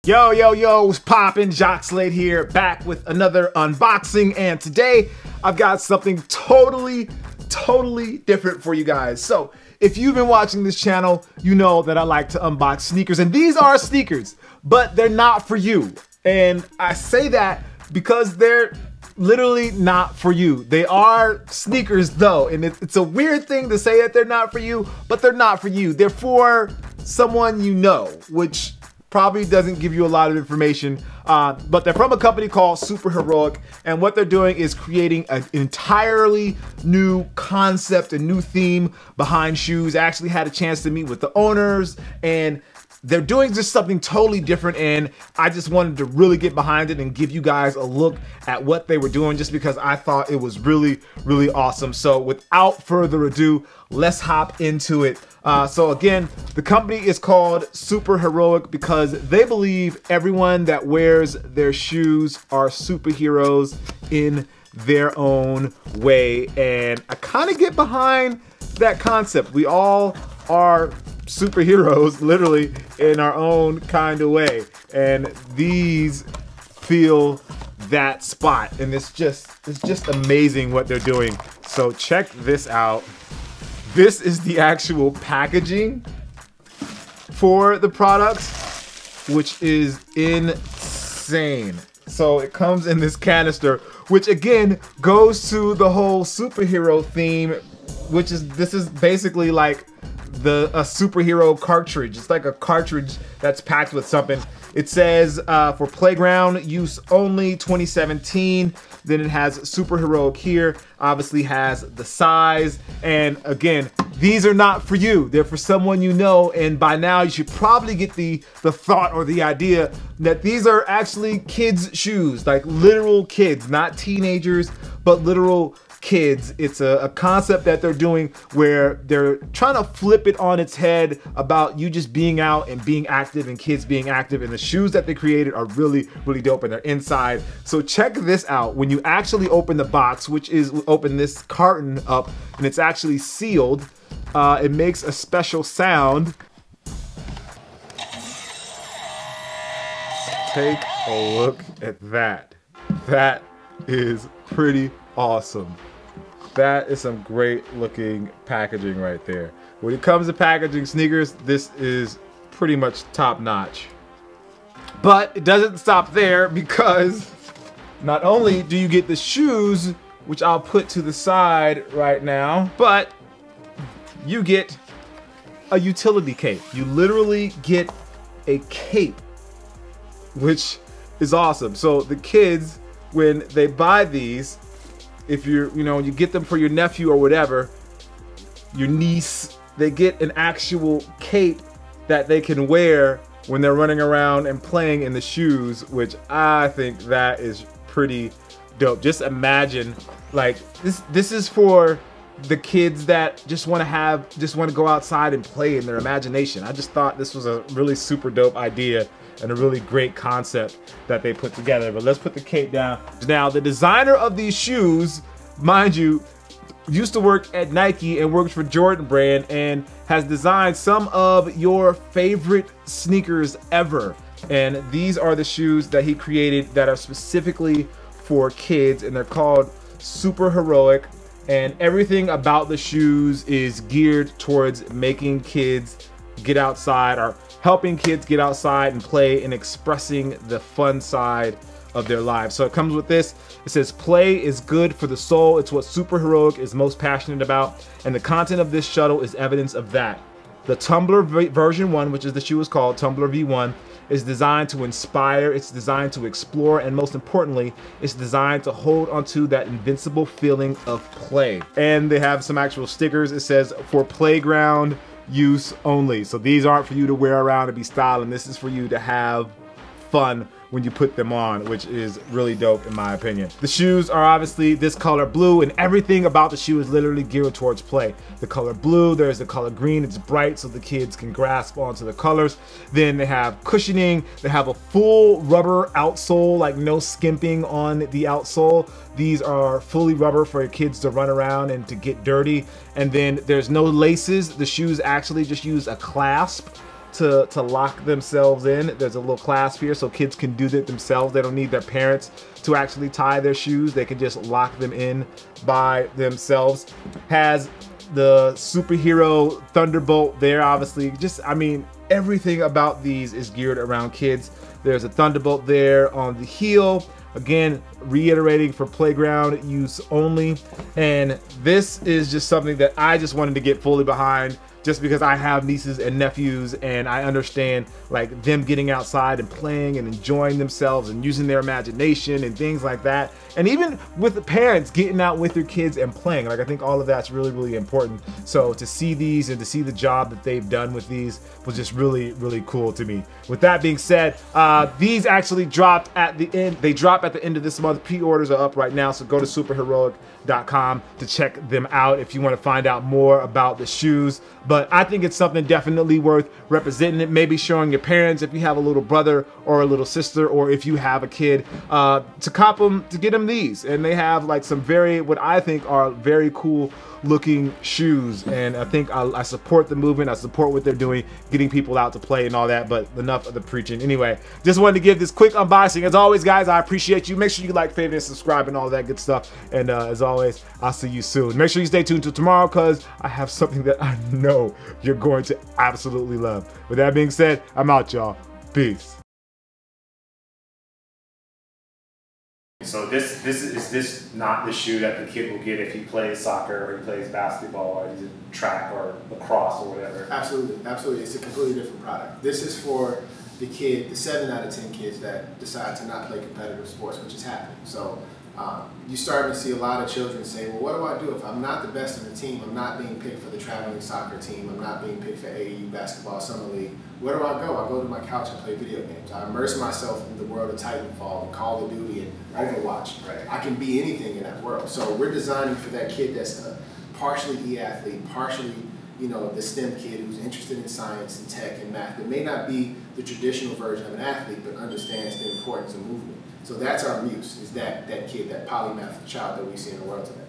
Yo, what's poppin'? Jacques Slade here, back with another unboxing, and today I've got something totally different for you guys. So, if you've been watching this channel, you know that I like to unbox sneakers, and these are sneakers, but they're not for you. And I say that because they're literally not for you. They are sneakers though, and it's a weird thing to say that they're not for you, but they're not for you. They're for someone you know, which probably doesn't give you a lot of information, but they're from a company called Super Heroic, and what they're doing is creating an entirely new concept, a new theme behind shoes. I actually had a chance to meet with the owners, and they're doing just something totally different, and I just wanted to really get behind it and give you guys a look at what they were doing, just because I thought it was really awesome. So without further ado, let's hop into it. So again, the company is called Super Heroic because they believe everyone that wears their shoes are superheroes in their own way, and I kind of get behind that concept. We all are superheroes, literally, in our own kind of way, and these feel that spot, and it's just amazing what they're doing. So check this out. This is the actual packaging for the products, which is insane. So it comes in this canister, which again goes to the whole superhero theme, which is, this is basically like a superhero cartridge. It's like a cartridge that's packed with something. It says for playground use only 2017. Then it has Super Heroic here, obviously has the size. And again, these are not for you. They're for someone you know, and by now you should probably get the thought or the idea that these are actually kids' shoes, like literal kids, not teenagers, but literal kids. It's a concept that they're doing where they're trying to flip it on its head about you just being out and being active and kids being active, and the shoes that they created are really dope, and they're inside. So check this out. When you actually open the box, which is open this carton up, and it's actually sealed, it makes a special sound. Take a look at that. That is pretty awesome. That is some great looking packaging right there. When it comes to packaging sneakers, this is pretty much top notch. But it doesn't stop there, because not only do you get the shoes, which I'll put to the side right now, but you get a utility cape. You literally get a cape, which is awesome. So the kids, when they buy these, if you get them for your nephew or whatever, your niece, they get an actual cape that they can wear when they're running around and playing in the shoes, which I think that is pretty dope. Just imagine, like, this is for the kids that just want to go outside and play in their imagination. I just thought this was a really super dope idea and a really great concept that they put together. But let's put the cape down. Now, the designer of these shoes, mind you, used to work at Nike and worked for Jordan brand, and has designed some of your favorite sneakers ever. And these are the shoes that he created that are specifically for kids, and they're called Super Heroic. And everything about the shoes is geared towards making kids get outside, or helping kids get outside and play, and expressing the fun side of their lives. So it comes with this. It says, play is good for the soul. It's what Super Heroic is most passionate about, and the content of this shuttle is evidence of that. The Tumbler version 1, which is the shoe is called Tumbler V1, is designed to inspire, it's designed to explore, and most importantly, it's designed to hold onto that invincible feeling of play. And they have some actual stickers. It says, for playground use only. So these aren't for you to wear around and be styling. This is for you to have fun when you put them on, which is really dope in my opinion. The shoes are obviously this color blue, and everything about the shoe is literally geared towards play. The color blue, there's the color green, it's bright so the kids can grasp onto the colors. Then they have cushioning, they have a full rubber outsole, like no skimping on the outsole. These are fully rubber for your kids to run around and to get dirty. And then there's no laces. The shoes actually just use a clasp to lock themselves in. There's a little clasp here so kids can do that themselves. They don't need their parents to actually tie their shoes. They can just lock them in by themselves. Has the superhero Thunderbolt there, obviously. Just, I mean, everything about these is geared around kids. There's a Thunderbolt there on the heel. Again, reiterating, for playground use only. And this is just something that I just wanted to get fully behind, just because I have nieces and nephews and I understand like them getting outside and playing and enjoying themselves and using their imagination and things like that. And even with the parents getting out with their kids and playing, like I think all of that's really, really important. So to see these and to see the job that they've done with these was just really, really cool to me. With that being said, these actually dropped at the end. They drop at the end of this month. Pre-orders are up right now, so go to superheroic.com to check them out if you want to find out more about the shoes. But I think it's something definitely worth representing it, maybe showing your parents if you have a little brother or a little sister, or if you have a kid, to cop them, to get them these. And they have like some very, what I think are very cool looking shoes. And I think I support the movement. I support what they're doing, getting people out to play and all that, but enough of the preaching. Anyway, just wanted to give this quick unboxing. As always, guys, I appreciate you. Make sure you like, favorite, and subscribe and all that good stuff. And as always, I'll see you soon. Make sure you stay tuned till tomorrow, because I have something that I know you're going to absolutely love. With that being said, I'm out, y'all. Peace. So is this not the shoe that the kid will get if he plays soccer or he plays basketball or he's in track or lacrosse or whatever? Absolutely, absolutely. It's a completely different product. This is for the kid, the 7 out of 10 kids that decide to not play competitive sports, which is happening. So you're starting to see a lot of children say, well, what do I do if I'm not the best in the team? I'm not being picked for the traveling soccer team. I'm not being picked for AAU basketball summer league. Where do I go? I go to my couch and play video games. I immerse myself in the world of Titanfall and Call of Duty and Overwatch. Right. I can be anything in that world. So we're designing for that kid that's a partially e-athlete, partially, you know, the STEM kid who's interested in science and tech and math, that may not be the traditional version of an athlete, but understands the importance of movement. So that's our muse, is that kid, that polymath child that we see in the world today.